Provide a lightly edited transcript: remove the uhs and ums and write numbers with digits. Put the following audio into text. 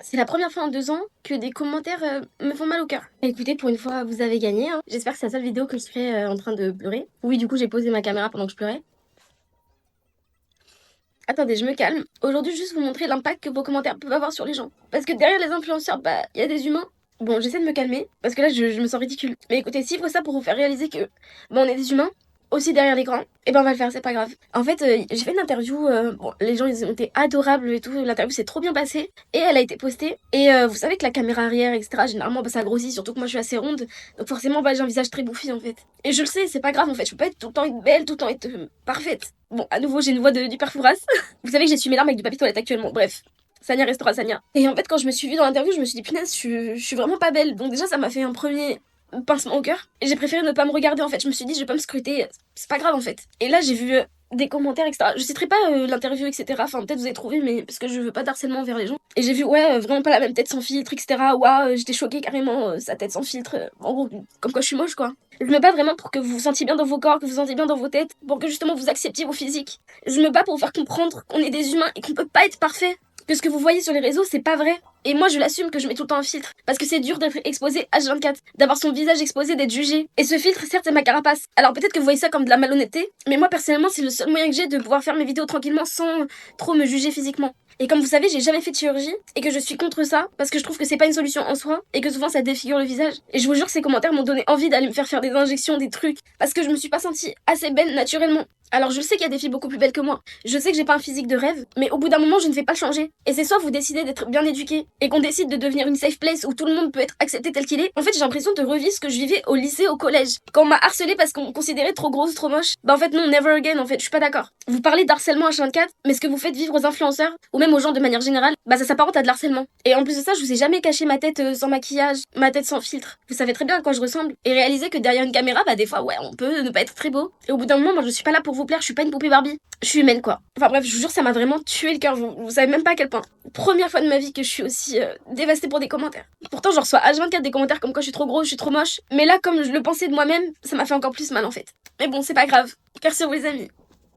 C'est la première fois en 2 ans que des commentaires me font mal au cœur. Écoutez, pour une fois, vous avez gagné, hein. J'espère que c'est la seule vidéo que je ferai en train de pleurer. Oui, du coup, j'ai posé ma caméra pendant que je pleurais. Attendez, je me calme. Aujourd'hui, juste vous montrer l'impact que vos commentaires peuvent avoir sur les gens. Parce que derrière les influenceurs, bah, il y a des humains. Bon, j'essaie de me calmer, parce que là, je me sens ridicule. Mais écoutez, s'il faut ça pour vous faire réaliser que, bah, on est des humains, aussi derrière l'écran, et ben on va le faire, c'est pas grave. En fait, j'ai fait une interview, bon, les gens ils ont été adorables et tout, l'interview s'est trop bien passée, et elle a été postée. Et vous savez que la caméra arrière, etc., généralement bah, ça grossit, surtout que moi je suis assez ronde, donc forcément bah, j'ai un visage très bouffi en fait. Et je le sais, c'est pas grave en fait, je peux pas être tout le temps être belle, tout le temps être parfaite. Bon, à nouveau, j'ai une voix du père Fouras. Vous savez que j'ai su mes larmes avec du papier toilette actuellement, bref. Sania restera Sania. Et en fait, quand je me suis vue dans l'interview, je me suis dit, punaise, je suis vraiment pas belle. Donc déjà, ça m'a fait un premier pincement au cœur. Et j'ai préféré ne pas me regarder en fait. Je me suis dit, je vais pas me scruter, c'est pas grave en fait. Et là, j'ai vu des commentaires, etc. Je citerai pas l'interview, etc. Enfin, peut-être vous avez trouvé, mais parce que je veux pas d'harcèlement envers les gens. Et j'ai vu, ouais, vraiment pas la même tête sans filtre, etc. Waouh, j'étais choquée carrément, sa tête sans filtre. En gros, comme quoi je suis moche, quoi. Je me bats vraiment pour que vous vous sentiez bien dans vos corps, que vous vous sentiez bien dans vos têtes, pour que justement vous acceptiez vos physiques. Je me bats pour vous faire comprendre qu'on est des humains et qu'on peut pas être parfait. Que ce que vous voyez sur les réseaux, c'est pas vrai. Et moi, je l'assume que je mets tout le temps un filtre. Parce que c'est dur d'être exposé H24, d'avoir son visage exposé, d'être jugé. Et ce filtre, certes, c'est ma carapace. Alors peut-être que vous voyez ça comme de la malhonnêteté, mais moi, personnellement, c'est le seul moyen que j'ai de pouvoir faire mes vidéos tranquillement sans trop me juger physiquement. Et comme vous savez, j'ai jamais fait de chirurgie et que je suis contre ça parce que je trouve que c'est pas une solution en soi et que souvent ça défigure le visage. Et je vous jure que ces commentaires m'ont donné envie d'aller me faire des injections, des trucs parce que je me suis pas sentie assez belle naturellement. Alors je sais qu'il y a des filles beaucoup plus belles que moi. Je sais que j'ai pas un physique de rêve, mais au bout d'un moment, je ne vais pas le changer. Et c'est soit vous décidez d'être bien éduqué et qu'on décide de devenir une safe place où tout le monde peut être accepté tel qu'il est. En fait, j'ai l'impression de revivre ce que je vivais au lycée, au collège. Quand on m'a harcelé parce qu'on me considérait trop grosse, trop moche. Bah en fait non, never again en fait, je suis pas d'accord. Vous parlez d'harcèlement H24, mais ce que vous faites vivre aux influenceurs ou même aux gens de manière générale, bah ça s'apparente à de l'harcèlement. Et en plus de ça, je vous ai jamais caché ma tête sans maquillage, ma tête sans filtre. Vous savez très bien à quoi je ressemble. Et réalisez que derrière une caméra, bah des fois ouais, on peut ne pas être très beau. Et au bout d'un moment, moi je suis pas là pour vous plaire, je suis pas une poupée Barbie. Je suis humaine quoi. Enfin bref, je vous jure, ça m'a vraiment tué le cœur. Vous savez même pas à quel point. Première fois de ma vie que je suis aussi dévastée pour des commentaires. Pourtant, je reçois H24 des commentaires comme quoi je suis trop grosse, je suis trop moche. Mais là, comme je le pensais de moi-même, ça m'a fait encore plus mal en fait. Mais bon, c'est pas grave. Cœur sur vous les amis.